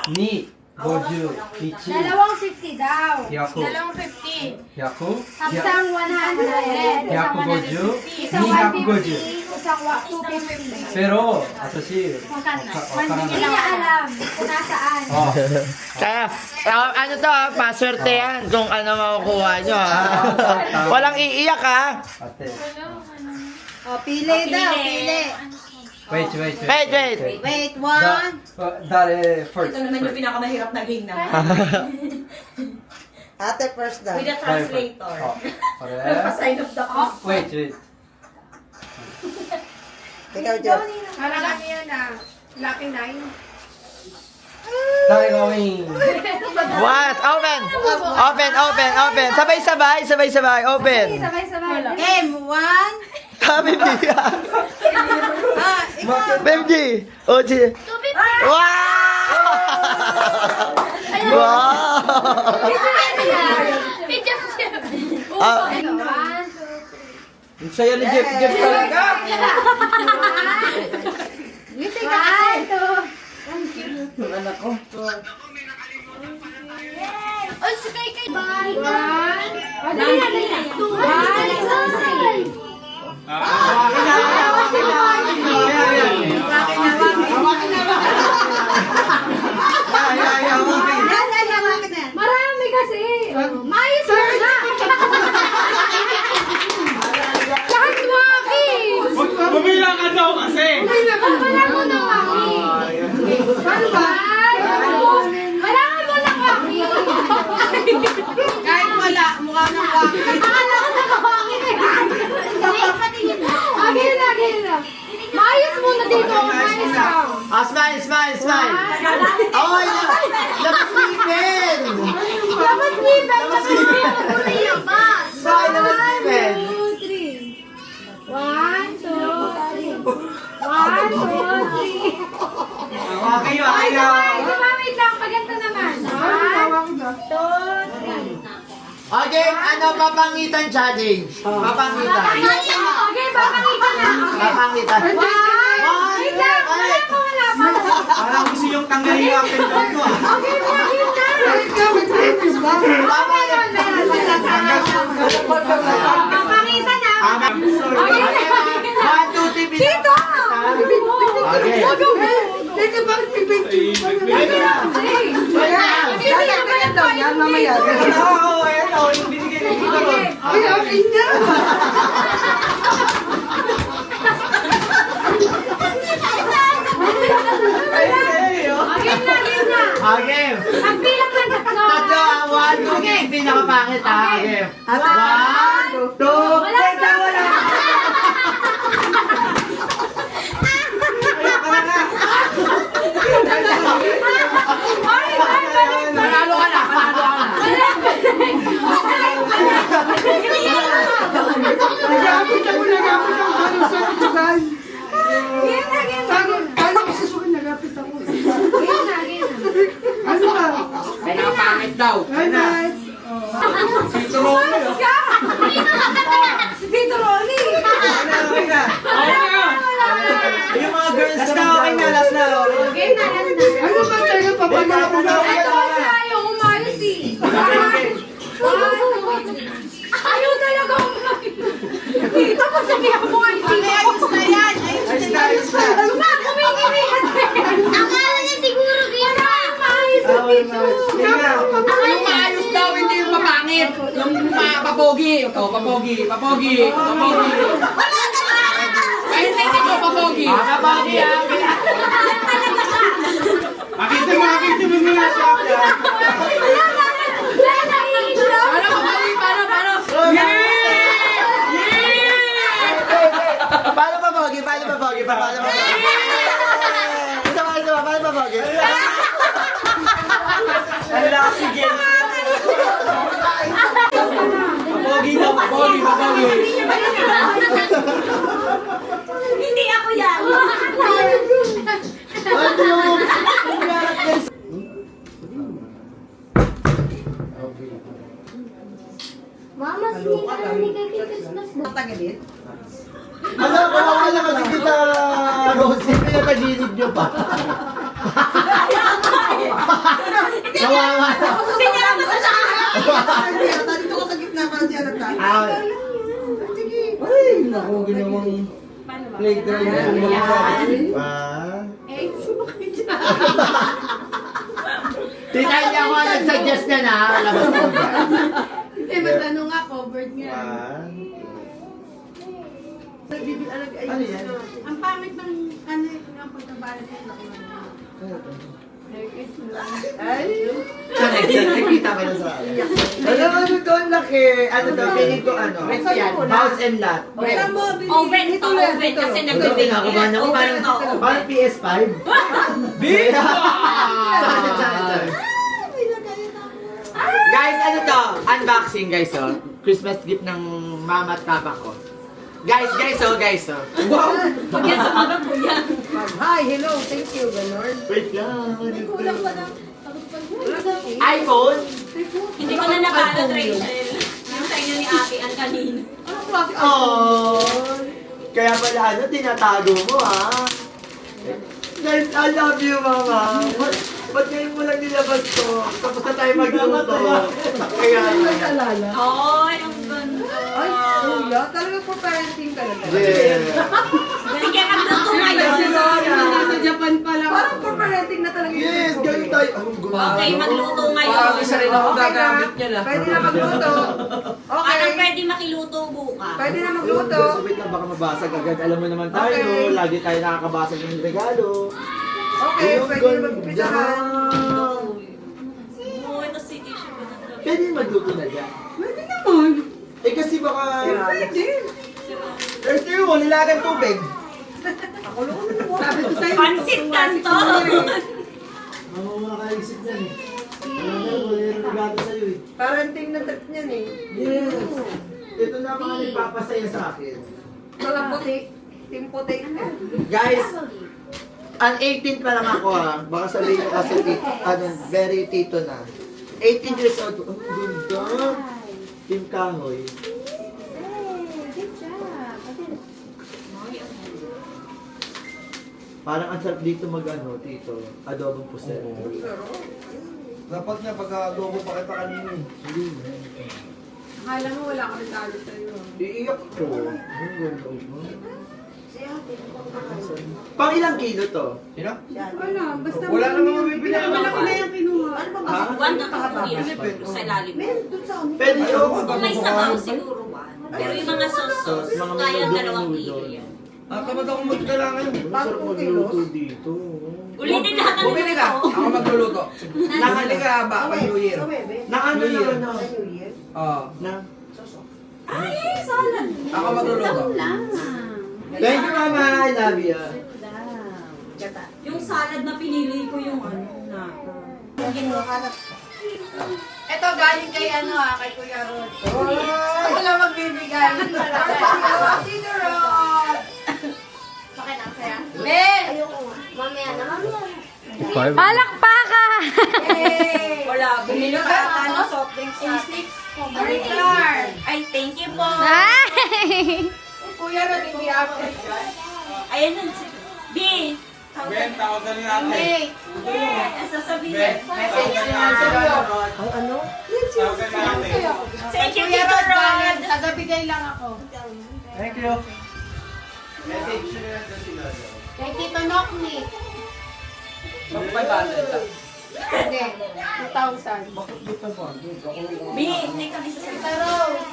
2、51、Dalawang 50 daw. 100、Dalawang 50. 100、 Isang 100. 150、Isang 250。 150. Isang 250. Pero, 私、Hindi niya alam kung nasaan. Oh. Kaya, ano to ha, paswerte yan kung ano makukuha nyo ha. Walang iiyak ha. Ate. O, pili daw, pili. Wait. Wait, one. Dare first. Ito naman yung pinakamahirap na game na. Ate first daw. With a translator. Oh, pare. Sign of the cross. Wait. Ikaw, Jeff. Parang ano yan ah. Lucky 9. Dare going. What? Open. Sabay. Open. Sabay-sabay. Game, one. Happy Bia. Ikaw. Benji. O, sige. Wow! Wow! Ah, Ang saya ni Jeff talaga. Music ka ito. Anak ko. Oh, sakay kay bye. One. One. Marami kasi. Mayos mo na. Lahat waki. Bumilang ka daw kasi! Wala mo na waki. Paano ba? Wala mo na waki. Kahit wala, mukha ng waki. Akala ko nakawaki na yan. Again na. Mayos mo na dito. Mayos ka. Smile. Oy, labas mo yung pen. Dapat liban na Smile, labas mo yung pen. 1, 2, 3. 1, 2, 3. 1, 2, 3. Okay, Ay, wait lang. Paganto naman. 1, 2, 3. Okay, ano, papangitan challenge. Papangitan. Okay, papangitan na. Papangitan. Wait lang. Wala pa. Parang gusto yung tanggalin yung akin doon ko ah. Okay, papangitan na. One, two, three, Dito! Okay. Yan, mamaya. Oo, ayan o, yung binigay ni Tito Ron. Ay, akin na. Okay. Pagbilang ng tatlo. Tatlo ang one, two, three, pinakapangit ha. Okay. One, two, wait lang, wala. Panalo ka na. Nagapit ako. Ano sa katugan? Paano ko susukin? Nagapit ako. Ano ba? Pinapangit daw. Ay, nice. Tito Ron. Si Tito Rolly. Okay na. Yung mga girls Last na, okay na, last na. Game na, last na. Ano ba tayo? Papagano ko na. Ito kasi ayaw umayos eh. Ayaw talaga umayos. Dito pa sabihan mo ay hindi. Ayos na yan. Ayos na. Kumingini kasi. Akala niya siguro gina. Umayos sa picture. Yung maayos daw, hindi yung mapangit. Yung papogi. Ikaw, papogi. Ay, hindi ko, papogi. Papogi ha. Makita mo muna siya. Paano? Paano pa pogi? Isa, paano pa pogi? Ano na kasi Jen? Papogi daw, papogi. Hindi ako yan. Mama, sinita na ni kay Christmas na. Tagilid. Ano, kawawa na kasi kita Rosie, pinataginid nyo pa. Kawawa. Hindi niya lang masasya. Hindi, ata dito ka sa gitna ka di alata. Ah, Ay, naku, ginawang playground na yung mga kapatid. Tita, hindi ako nag-suggest na na. Labas ko ba? Hindi, basta ano nga, covered nga. Ano yan? Ang pangit ng ano yung pagkabalat nila. Nakikita ko na sa akin. Ano to, ang laki. Ano to, piling ko ano. House and lot. Oven ito, oven. Kasi nagbibigay. Kinakabahan ako. Parang PS5. Big! Guys, ano to? Unboxing, guys, oh. Christmas gift ng mama at papa ko. Guys, oh. Wow! Pag yan sa mga po yan. Hi, hello, thank you, ganon. Wait lang. Kulang pa na. iPhone? Hindi ko na napalad, Rachel. Yung sa inyo ni Ate Ann kanina. Oh. Kaya pala ano, tinatago mo, ha? Guys, I love you, mama. Ba't ngayon mo lang nilabas to? Tapos na tayo magluto. Kaya Alala. Ay, ang ganda. Ay, kuya, talaga po parenting ka na talaga. Sige, magluto ngayon. Nasa Japan pa lang. Parang po parenting na talaga yung Yes, po. ganun tayo. Anong gumagawa? Okay, magluto ngayon. Parang isa rin ako gagamit niya na. Pwede na magluto. Okay. Anong pwede makiluto bukas? Pwede na magluto. Wait lang, baka mabasag agad. Alam mo naman tayo, Okay. lagi tayo nakakabasag ng regalo. Okay, Ayun, pwede na ganda. magpisahan. Oo, ito si Tisha ko na. Pwede magluto na dyan. Pwede naman. Eh kasi baka... Pwede. Earth year mo, nilagan tubig. Ako lang naman mo. Sabi ko sa'yo. Pansit kanto! Ang mga kaisip dyan eh. Alam mo, wala yung regalo sa'yo eh. Parenting na trip niyan eh. Yes! Ito na mga nagpapasaya sa akin. Mga puti. Team puti. Guys, ang 18 pa lang ako ha. Baka sabihin ko kasi very tito na. 18 years old. Ang ganda. Team Kahoy. Good job. Parang ang sarap dito mag-ano, tito. Adobong puset. Dapat nga pag-adobo pa kita kanina eh. Hindi. Akala mo wala ka regalo sa'yo. Iiyak ko. Ang ganda mo. Pang ilang kilo to? Sino? Wala, basta Wala namang mabibili. Malaki na yung kinuha. Ha? 1 to 2 sa ilalim. Pwede yung Kung may sabaw, siguro 1. Pero yung mga sauce, Mga kaya noodle. 2 kilo yan. Tamad ako magkailangan yun. Masarap magluto dito. Ulitin lahat ng Bumili ka. luto. Ako magluluto. Nakali ka ba? Pag New Year. Na ano New Year. na ano? Oo. Na? Ay, salad. Ako magluluto. Thank you, Mama. I love you. Yung salad na pinili ko yung ano na. Ito galing kay ano kay Kuya Rod. Ako lang magbibigay. Tito Rod! Bakit ang saya? Ben! Mamaya na, mamaya na. Palakpakan! Wala, bumili ka ata ng soft drinks sa Ay, thank you po. Kuya Rod, hindi ako. Ayan na si B. Ben, tawagan ni natin. Hey! Ang sasabihin. Message nyo lang sa Rod. Thank you, Kuya Tito Rod, Rod. galing. Tagabigay lang ako. Thank you. Message nyo lang si Lolo. Kay Tito Nokni. Mag-500 ka. Hindi. 2,000. B, hindi kami sasabihin. Tito Rose.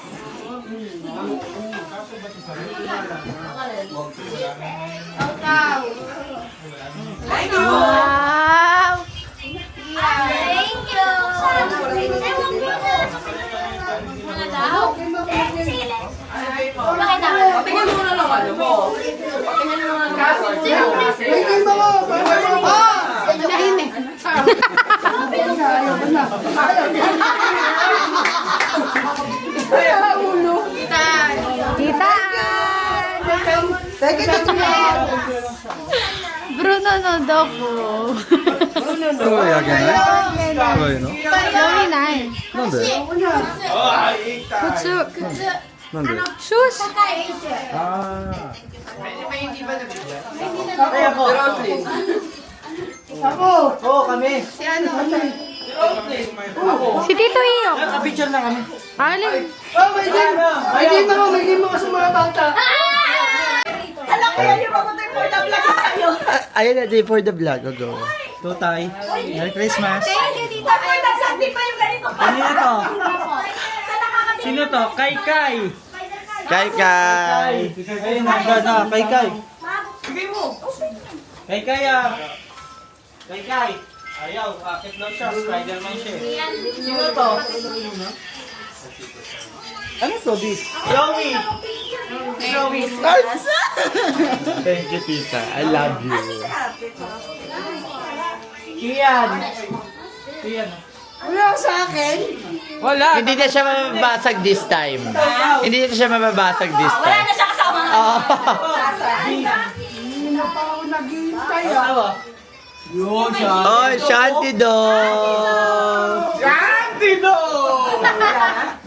Tau-tau. Thank you. Wow! Thank you. Mga daw. Bakit daw? Patingin mo na lang ano mo. Patingin mo na lang. Tingin mo ko! Manahimik. Tita! Thank you, Tito Rod! Bruno no doku. すごいあげないすごいの読みない。なんで靴。なんでシューズ。あ Ay ako. Roslyn. Ako! Oo, kami. Si ano? Si Tito Iyo. Picture na kami. Alin? Oh, may game ako. May game ako sa mga bata. Alam ko yan yung mabuti po na vlog sa'yo. Ayun na, day for the vlog. Go. Tutay. Merry Christmas. Thank you, Tita. Ay, hindi pa yung ganito pa. Kanina to? Sino to? Kay Kai. Kay Kai. Ayun, na. Kay Kai. Kay Kai ah. Kay Kai. Ayaw, akit daw siya. Spider-Man siya. Sino to? Ano to, this? Chloe. Chloe. Thank you, tita. I love you. Kian. Kian. Wala sa akin. Wala. Hindi na siya mababasag this time. Hindi na siya mababasag this Wala time. na siya kasama. Hindi na pa ako naghihintay ah. Yun siya. Oh, Shanty dog.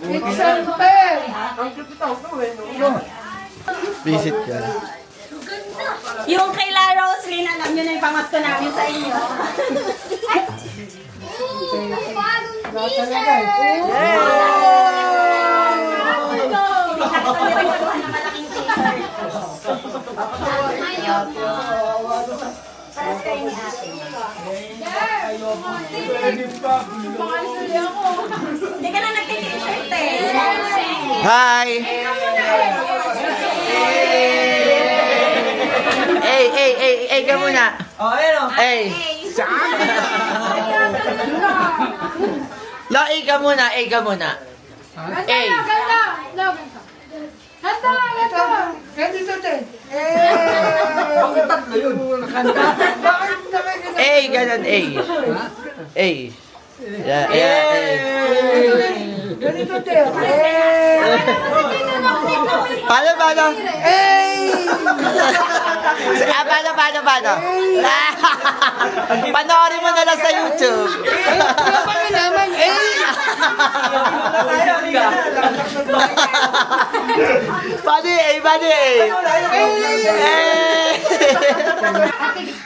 Example. Visit ka. Yung kay La Roslyn, alam nyo na yung pamasko namin sa inyo. Talaga eh. Nakakalimutan ng malaking t-shirt. Para sa kayo ni ate. Hindi ka na nagti-t-shirt eh. Hi! Hey ka muna. Oh, ayun o. Hey. Lo, ka muna, ka muna. Hey. Ganda! Look! Ganda! Ganda! Kaya dito din. Bakit tatlo yun? Bakit nakikita? Ganun, Yeah, Ganito din. Paano? Hey! Paano? Panoorin mo na lang sa YouTube. Bakit naman? Hey! Paano eh?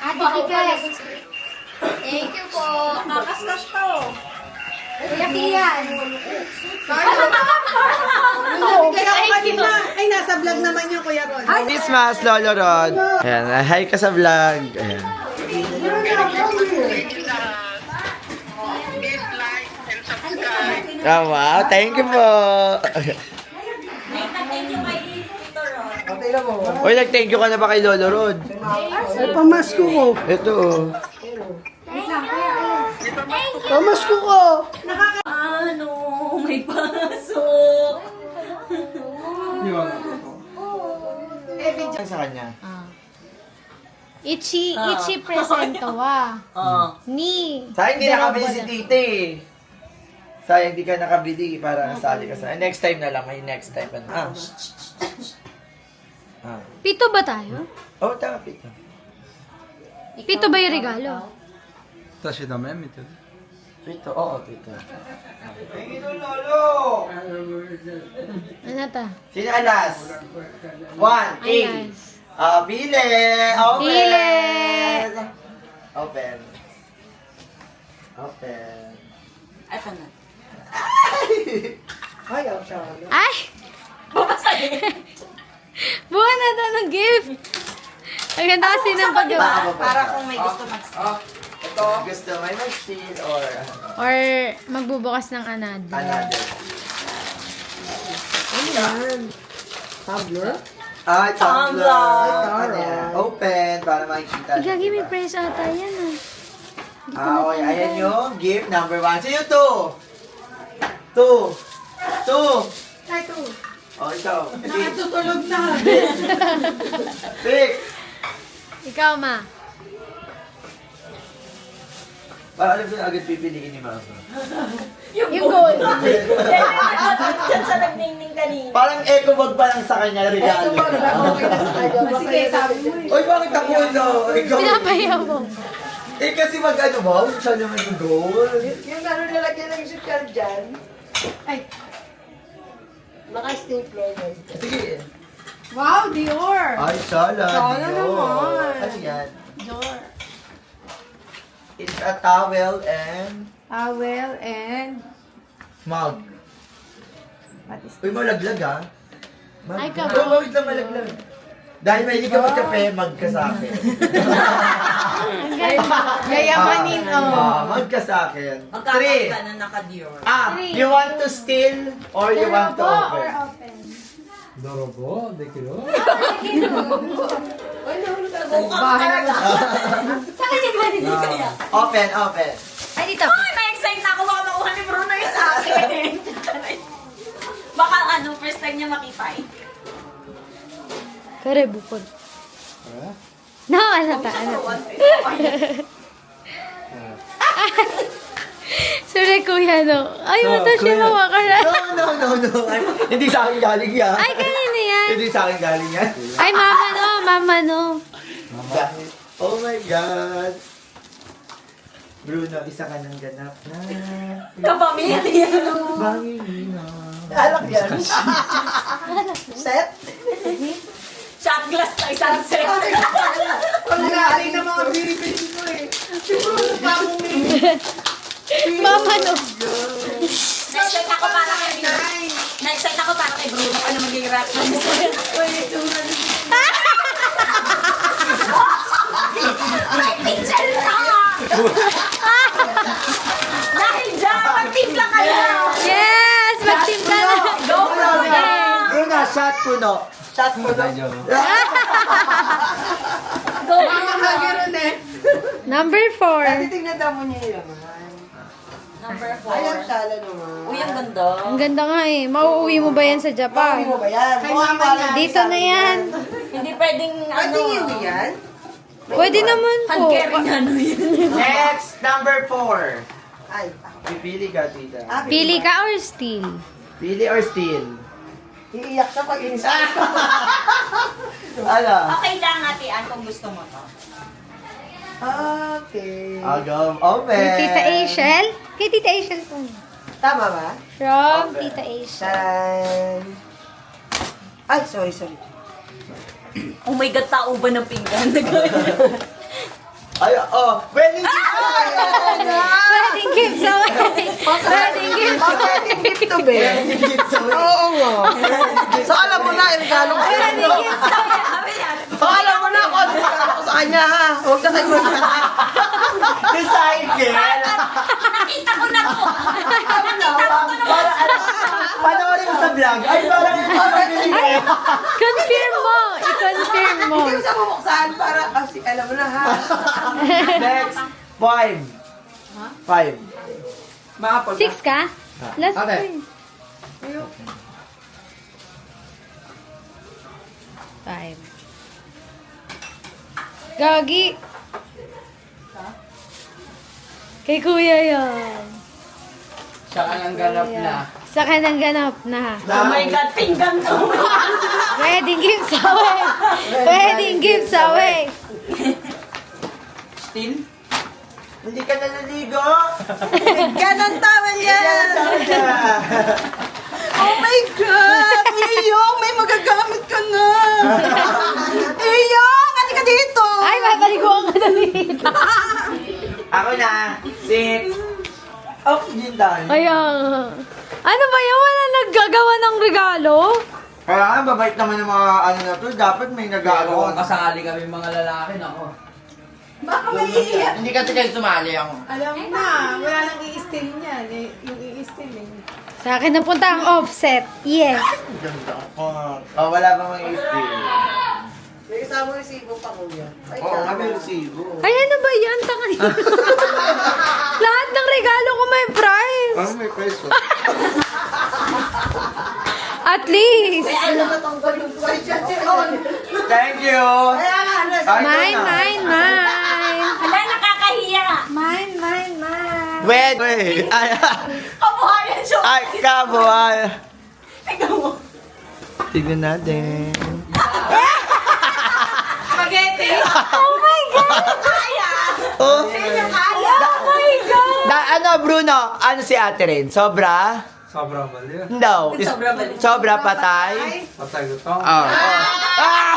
Ate Kikes! Thank you po. Kakaskas to. Kuya Kian! Ay, nasa vlog naman yung Kuya Ron. Christmas, Lolo Rod. Ayan, hi ka sa vlog. Ayan. Oh, wow, thank you po. Thank you kay Tito Ron. Uy, nag-thank you ka na ba kay Lolo Rod? Ay, pamasko ko. Ito, oh. Pamasko ko. Ano? May pasok. Sa kanya. Ichi presento wa. Ni. Sayang hindi nakabili si Tite eh. Sayang hindi ka nakabili para nasali ka sa... Next time na lang, may next time. Pito ba tayo? Oh, tama, Pito. Pito ba yung regalo? Tashi da même, ito. Pito, oo, Pito. Ano ta? Sino alas? 1, 8. Alas. Pili! Open! Pili! Open. Open. Ito na. Ayaw siya. Ay! Buha na daw ng gift! Ang ganda kasi ng paggawa. Para kung may gusto mag-stop. Ito, gusto may mag-steal or Or magbubukas ng another. another. Tabler? Tumbler. Ano yan? Open para makikita. Igagi may prize ata yan ah. Okay, ayan yung gift number 1. Sino to? 2. Ay, ito. Oh, ikaw. Nakatutulog na. Pick. Ikaw ma. Para alam ko na agad pipiliin ni Mama. Yung gold. Diyan sa nagning-ning kanina. Parang eco bag pa lang sa kanya regalo. Sige, sabi mo eh. Oy, bakit ako no? Ikaw. Pinapayaw mo. Eh kasi mag-ano ba? Siya naman yung gold. Yung ano nalagyan ng sukar dyan. Ay. Naka-stapler na ito. Sige. Wow, Dior! Ay, sala. Sala Dior. naman. Ano yan? Dior. It's a towel and Towel and... mug. What is Uy, malaglag ah. Mug. Ay, come Oh, wait lang, malaglag. Dahil may hindi ka magkape, mag ka sa akin. Yayamanin, Mag ka sa akin. Magkakaroon 3. ka na naka-Dior. You want to steal or you want to open? Dorobo, de kilo. Open, open. Ay, dito. Ay, na-excite na ako. Baka makuha ni Bruno yung sa akin. Baka first time niya makita eh. Kare bukod. No, ano ta? Sorry, kuya, no. Ay, mata siya mawakala. No. Ay, hindi sa akin galing yan. Ay, kanina yan. Hindi sa akin galing yan. Ay, mama, no. Oh my God. Bruno, isa ka ng ganap na. Kapamilya. Bangina. Alak yan. Set? Shot glass na isang set. Pag-aaling ng mga Pilipin ko eh. Siguro pa akong Mama, no. Na-excite ako para kay Na-excite ako para kay Bruno. Ano magiging rap na May picture na! Dahil dyan, magtimpla kayo! Yes! Magtimpa na. Go, Bruno! Bruno, shot puno. shot mo na. Go, Number 4. Titignan daw mo niya yung laman. Number Ayan 4. siya, naman. Uy, ang ganda. Ang ganda nga eh. Mauuwi mo ba yan sa Japan? Mami mo ba yan? Dito na yan. Hindi pwedeng, Pwede yun yan? Pwede naman po. hand-carrying ano yun. Next, number 4. Ay. Pipili ka, tita. Pili ka or steal? Pili or steal? Iiyak ka pag inisa. Ano? Okay lang, Ate Ann, kung gusto mo to. Okay. Agam, open. Kay Tita Asiel? Kay Tita Asiel po. Tama ba? From Okay. Tita Asiel. Taran. Ay, sorry. Oh my God, tao ba ng pinggan? Ay, oh. Wedding gift ko Wedding gifts away. Wedding gifts. Wedding gift to be. Wedding gift sa Oo nga. So alam mo na, yung regalo ko sa inyo. So alam mo na kung ano yung regalo ko sa kanya ha. Huwag na kayo magkakita. Decide, girl. Nakita ko na to! Nakita ko to naman. Panoorin mo sa vlog. Ay, parang pabili ko. Confirm mo. I-confirm mo. Hindi ko siya bubuksan para kasi alam mo na ha. Next, 5. 5. Maapol 6 ka? Last Okay. point. 5. Gagi. Kay kuya yan. Siya ang ganap na. Sa kanang ganap na. Oh my God, pinggan to! Wedding gifts away. Wedding gifts away. Still? Hindi ka na naligo. Ganon tawel yan. Oh my God! Iyong, may magagamit ka na. Iyong, halika dito. Ay, mapaliguan ka na dito. Ako na. 6. Oxygen down. Kaya, ano ba yan? Wala naggagawa ng regalo? Kaya nga, babait naman ng mga ano na to. Dapat may Kung nag-aaral. kasali kami mga lalaki, nako. Baka may iiyak. Hindi kasi kayo sumali ako. Alam mo na, wala nang i-steal niyan. Yung i-steal eh. Sa akin napunta ang offset. Yes. Ganda ko. Oh, wala pa mga steal. May kasama yung sibo pa kuya. Ay, Oo, tama. kami resibo. Ay, ano ba yan? Tanga niya. Lahat ng regalo ko may price. Oh, may peso. At least. Ay, natatanggal yung price yan. Thank you. Kaya nga, ano, Ay, ito Mine, na. mine, mine. Hala, nakakahiya! Mine, mine, mine. Wait. Ay, Kabuhayan siya! ay, kabuhay. Tingnan mo. Tignan natin. Spaghetti! Oh my God. Kaya! Oh. Kaya! Oh my God. Ano, Bruno? Ano si ate rin? Sobra? Sobrang mali. No. Sobra mali. Sobra patay? Patay ko to. Oh. Ah!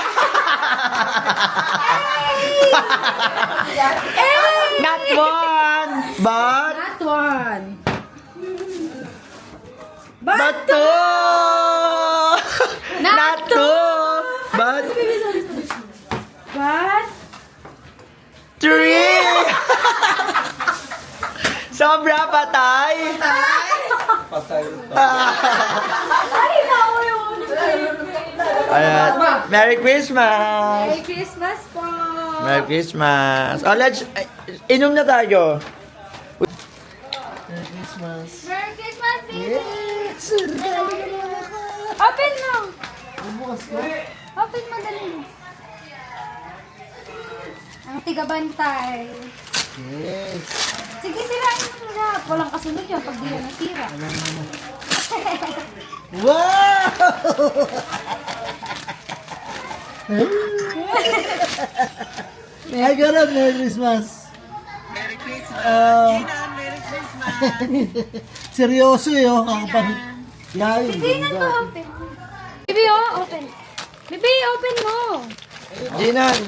Not more! Bato! Nato! But But, three! Sobra patay! Ayan. Merry Christmas! Merry Christmas po! Merry Christmas! Oh, let's... Inom na tayo. Merry Christmas. Merry Christmas, baby! Open mo! Open mo, dali mo. Ang tigabantay. Yes. Sige, sirain mo na. Walang kasunod yun pag di yan natira. Wow! Ay, ganun, Merry Christmas. Merry Christmas. Seryoso yun, kakapanit. Yan, Hindi na to open. Baby, oh, open. Baby, open mo. Ginan.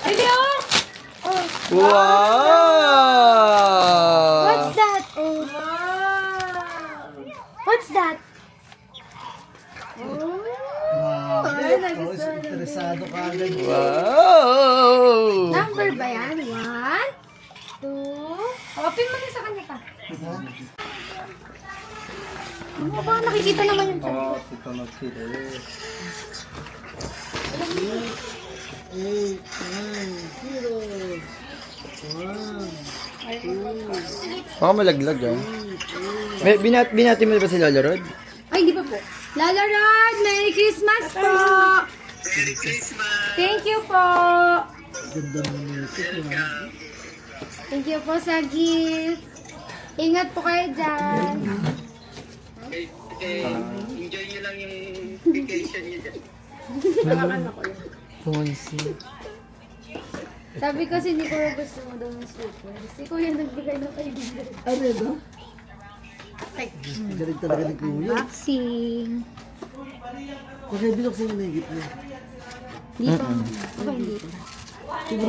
Baby, oh. Oh, Wow! what's that? Oh. What's that? Oh. Ay, nagustuhan na. Interesado ka agad. Wow! Number ba yan? 1, 2. Open mo na sa kanya pa. Ano ba? Nakikita naman yung chat ko. Baka malaglag ah. Binati mo ba si Lolo Rod? Ay, hindi pa po. Lala Rod, Merry Christmas po! Merry Christmas! Thank you po! Ganda mo nito. Thank you po sa gift. Ingat po kayo dyan. Enjoy nyo lang yung vacation nyo dyan. Sabi ko si Nico gusto mo daw ng slipper. Si Kuya nagbigay ng kaibigan. Ano ito? Galing talaga ni Kuya. Boxing. Kung ay binuksan yung nahigit niya. Hindi pa. Okay, hindi pa.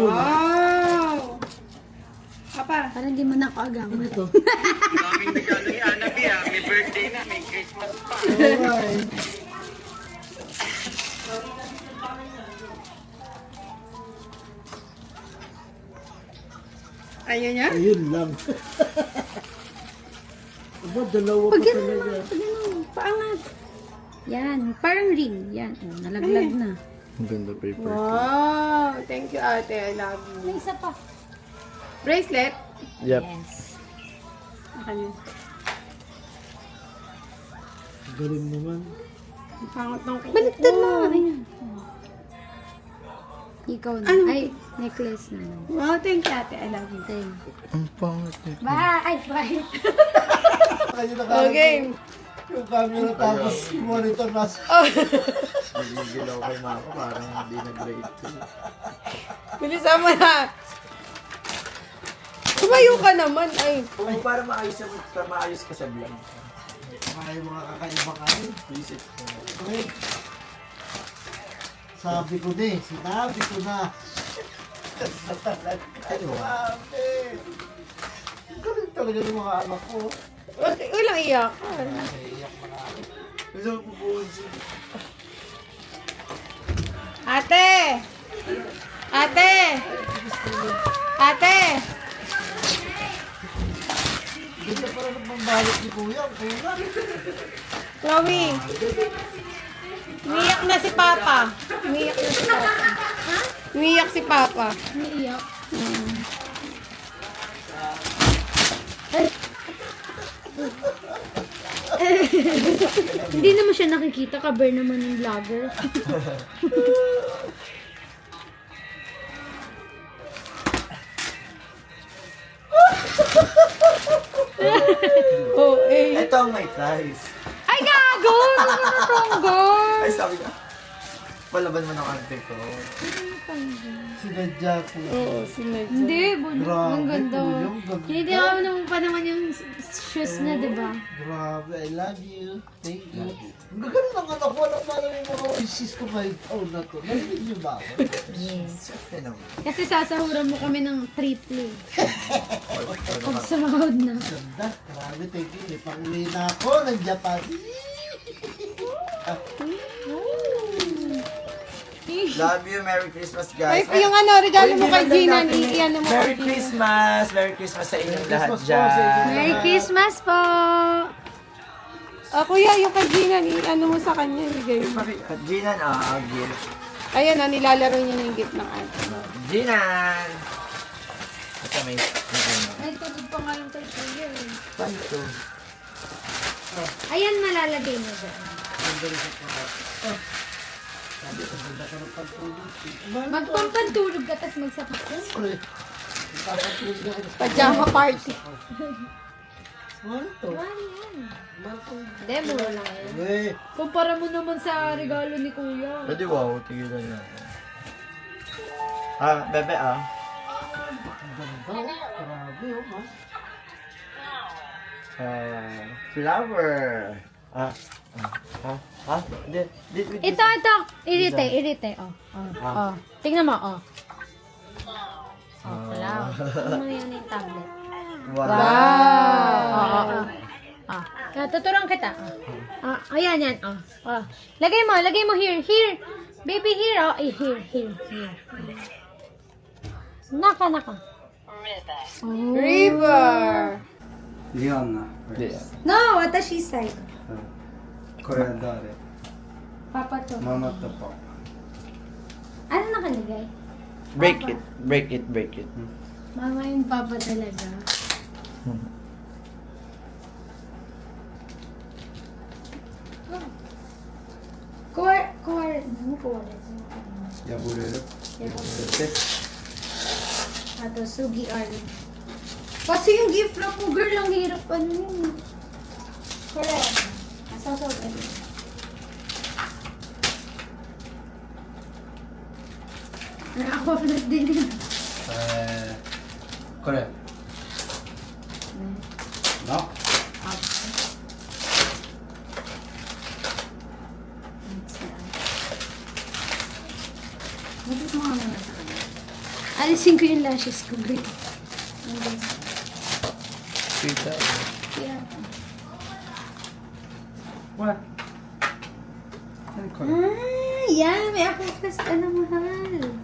Wow! Papa. Parang hindi mo na ako agawan. Ano ito? Daming regalo ni Anabi ah. May birthday na, may Christmas pa. Alright. Ayun niya? Ayun lang. Aba, dalawa pa Pag yan, talaga. pag yan, paangat. Yan, parang ring. Yan, oh, nalaglag na. Ang ganda paper. Wow! Thank you, ate. I love you. May isa pa. Bracelet? Yep. Yes. Ano? Galing naman. Ang pangat ng kuko. Baliktad mo. Ayan. Ikaw na. Ano? Ay, necklace na. Wow, thank you, ate. I love you. Thank. Ang pangit niya. Bye! Ay, bye! Kaya nakaharap Okay. yung camera tapos monitor nasa. Nagigilaw kay Mako, parang hindi na-grade. Bilisan mo na. Tumayo ka naman. Ay. Ay, para maayos ka sa vlog. Kaya yung mga kakaiba kayo. Okay. Sabi ko na eh. Sinabi ko na. Sabi. Galing talaga ng mga anak ko. Walang iyak. Gusto ko pupuun siya. Ate! Ate! Ate! Ganda pala ng pambalot ni Kuya. Kaya na. Chloe! Umiyak na si Papa. Umiyak na si Papa. Umiyak si Papa. Umiiyak. Hindi naman siya nakikita. Cover naman ng vlogger. Oh, eh. Ito ang may prize. Ay, gago! Ano na tonggo? Ay, sabi ka. palaban mo ng ante ko. Sinadya ko. Oo, sinadya. Hindi, ang Grabe, ganda. tulong, ganda. Hindi ako naman pa naman yung shoes na, di ba? Grabe, I love you. Thank you. Ang gaganda ng anak ko. Alam mo yung mga wishes ko may taon na to. Narinig niyo ba ako? Siyempre naman. Kasi sasahuran mo kami ng triple. Pag sumahod na. Ganda. Grabe, thank you. May pang-uwi na ako ng Japan. Love you, Merry Christmas Ay, guys. yung ano, regalo Uy, mo kay hindi Gina, natin- i-ano mo Merry kay Gina. Christmas! Merry Christmas sa inyong lahat Christmas po sa inyo. dyan. Merry Christmas po! Kuya, yung kay Gina, i-ano mo sa kanya, ibigay mo. At Ginan, gift. Ayan, nilalaro niya na yung gift ng ate. Ginan! Ito may... Ay, tugod pa nga yung kay Kuya eh. Paano ito? Ayan, malalagay mo dyan. Magpampantulog ka, tapos magsapat ka. Pajama party. Ano to? Wala yan. Ano Hindi, mura lang yan. Eh, Kumpara mo naman sa regalo ni Kuya. Pwede wow, tigilan niya ako. Bebe ganda. Grabe, oh, ha? Flower. Ito. Irite. Oh. Tingnan mo, oh. Oh, wala. Ano mo yan yung tablet? Wow. Oo. Tuturuan kita. Ayan, yan. Lagay mo here. Baby, here. Oh, here. Naka. River. Leon na. No, watashi side. これは誰 Papa to. ママとパパ Ano nakalagay? Break it. Mama yung papa talaga. Core. 破れる Ato, sugi ari. Kasi yung gift wrap mo, girl, ang hirap ano yun. Correct. Asasog. Ako na din yun. これな Matis mo kami na sa kanya. Alisin ko yung lashes ko, girl. Yeah. What? Yan. May ako-fest ka na mahal.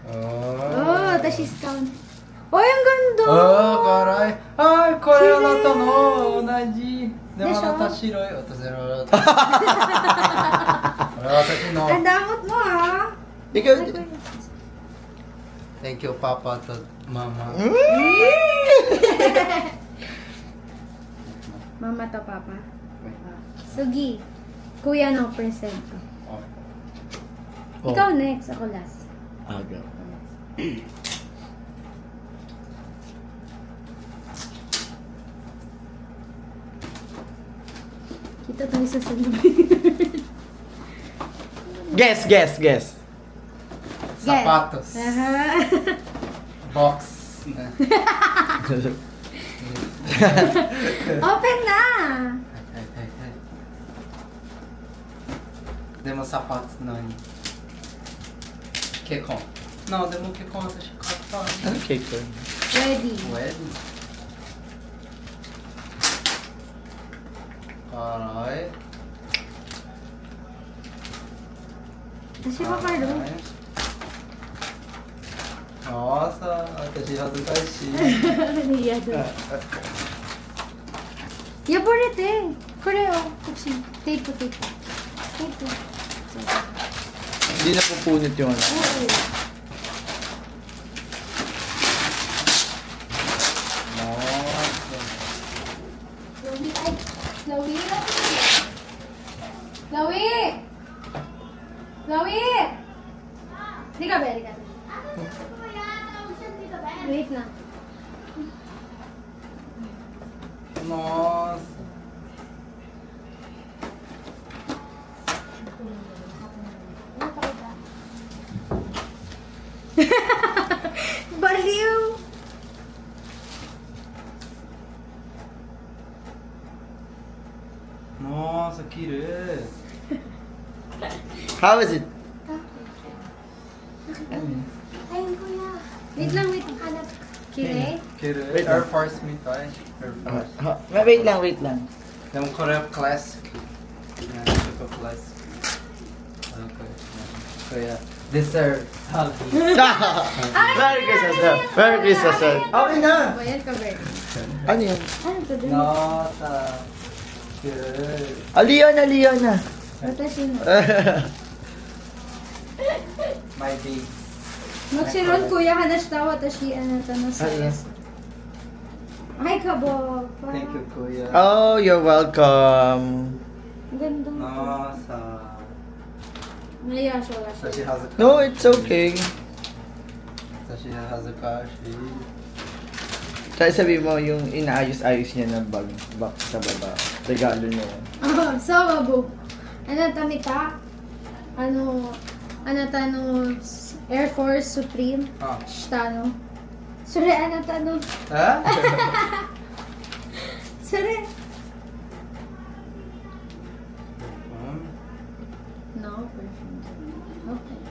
Oh. Tapos she's count. Ang ganda! かわいいはいこれあなたの同じでもでしょあなた白い私のこれ私の Ang damot mo, ha? Ikaw, Thank you Papa to Mama Mama to papa. Sugi. Kuya no present ko. Ikaw next, ako last. Aga. Kita tayo sa salubin. Guess. Sapatos Box Open na! でもサパッツ何結婚なでも結婚私買ったの Ano cake ko? Ready. Wedding Alright Kasi pa Carlo. ああさ私恥ずかしい Naiya doon. Yaborete. Koreo. Kasi, tape to. Hindi na pupunit yung ano. Chloe! Di ka ba? Wait na. Mas nossa, kire. How is it? Ayun, kuya. Wait lang, wait. Hanap. Kire? Kire. Wait Air lang. Force me tayo. Air Force. Wait lang, wait lang. Yung Korea classic. Yan, ito classic. Okay. Kaya, dessert. Merry Christmas, sir. Merry Christmas, sir. Okay na. Bayan ka, Bert. Ano yun? Ano to dun? Nota. Kire. Leon na. Watashi no. My baby. Mochiron, kuya, hanashita watashi anata no Ano? sayas. Ay, kabo. Thank you, Kuya. Oh, you're welcome. Ganda mo. Nossa. Naya siya, wala So she siya. has a No, it's okay. So she has a kashi. Kaya sabi mo, yung inaayos-ayos niya ng bag sa baba. Regalo niya yan. Oh, so, babu. Ano tamita? Ano no Air Force Supreme? Ah. Shitano. Sure, ano tano? Ha? Sure. No, perfume. Okay.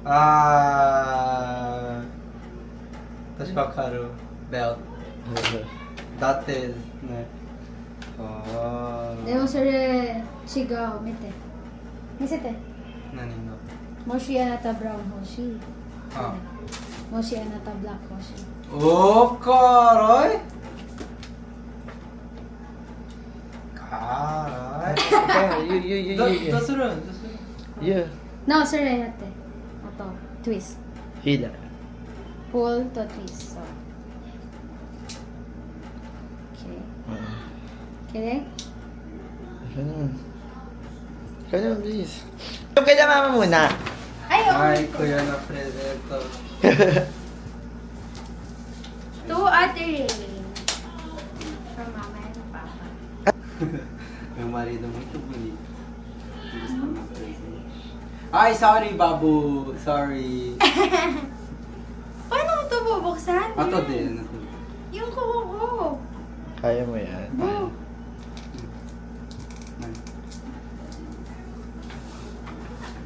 Ah. 確かわかる。Belt. だってね。ああ。でもそれ違う。見て。見せて。何が？もしあなたブラウン欲しい。あ。もしあなたブラック欲しい。おー、かーい。かーい。どうする？どうする？ Yeah. No, それやって。あと、twist. Hila. Pull to twist. So. Okay. Okay? Ganun, please. Kaya mama muna. Ay, Ay, kuya na presento. 2 at 3. From mama and papa. Meu marido é muito bonito. Gusto ng presente. Ay, sorry, babu. Sorry. Paano mo ito bubuksan? Ato din. Ato din. Yung kuko ko. Kaya mo yan. Bu.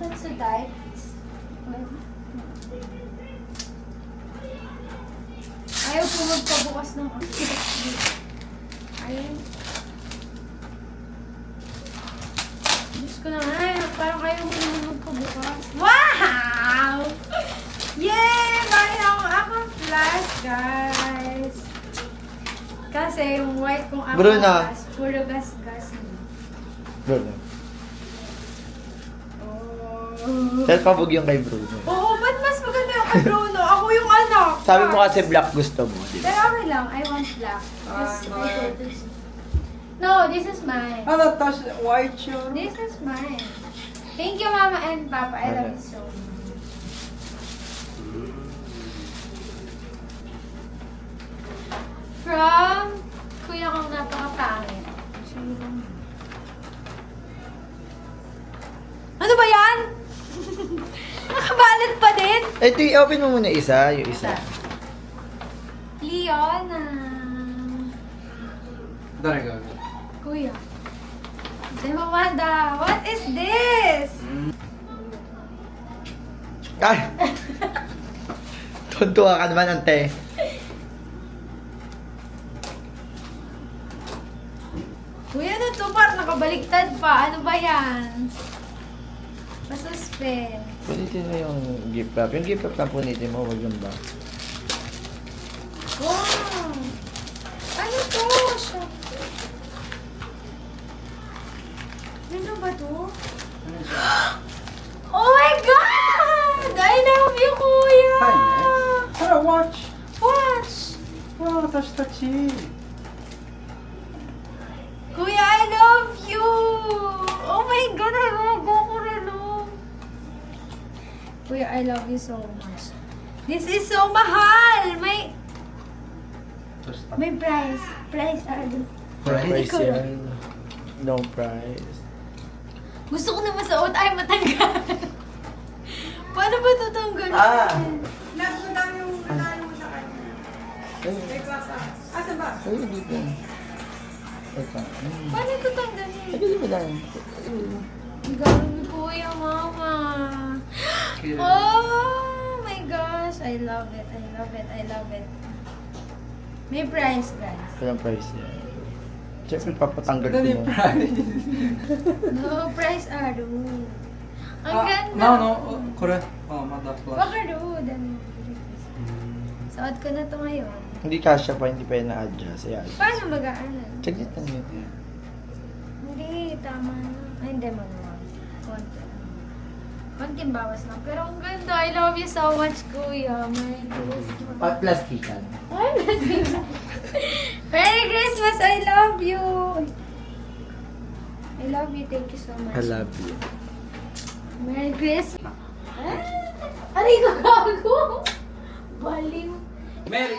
That's the type. Ayaw po magpabukas ng ayun. Diyos ko naman, parang ayaw mo naman magpabukas. Wow! Yay! Mayroon akong flash, guys. Kasi yung white kong ako Bruno. puro gas-gas. Bruno. Oh. Dahil pabog yung kay Bruno. Oo, ba't mas maganda yung kay Bruno? Ako yung anak. Sabi mo kasi black gusto mo, di ba? Pero okay lang, I want black. Just I go to... No, this is mine. Ano, touch white yun? This is mine. Thank you, Mama and Papa. I love you so much. From kuya kong napakapangit. Ano ba yan? Nakabalot pa din? Ito, i-open mo muna isa, yung isa. Leona. Dare ga? Kuya. Demamanda, what is this? Ay! Tuntua ka naman, ante. Kuya, ano to? Parang nakabaliktad pa. Ano ba yan? Pasuspense. Punitin mo yung gift wrap. Yung gift wrap na punitin mo, wag yung ba? Wow! Ano to? Siya. Ano ba to? Ano siya? Oh my God! I love you, Kuya! Hi, Tara, watch! Watch! Wow, touch-touchy! Kuya, I love you! Oh my God, I love Goku Reno. Kuya, I love you so much. This is so mahal! May price. Price, ano? Price yan. No price. Gusto ko na masuot. Ay, matanggal. Paano ba ito tanggal? Nagpunta yung ano mo sa kanya. Ay, Asa ba? ay, dito. Paano ito tanggalin? Pwede mo lang. Ang galing ni Kuya, Mama. Oh my gosh. I love it. I love it. I love it. May price, guys. Walang price yan. Siyempre, papatanggal ko Ano mo. yung price? No, price Aru. Ang ganda. No, kore. Mada plus. Baka Aru. Suot ko na to ngayon. Hindi kasya pa, hindi pa yan na-adjust. Ayan. Paano mag-aaral? Check it lang yun. Hindi, tama na. Ay, hindi, manuwag. Konti. Konting bawas lang. Pero ang ganda. I love you so much, Kuya. Merry Christmas. Plastikan. Ay, Merry Christmas! I love you! I love you. Thank you so much. I love you. Merry Christmas! Aray ko gago! Baliw. Merry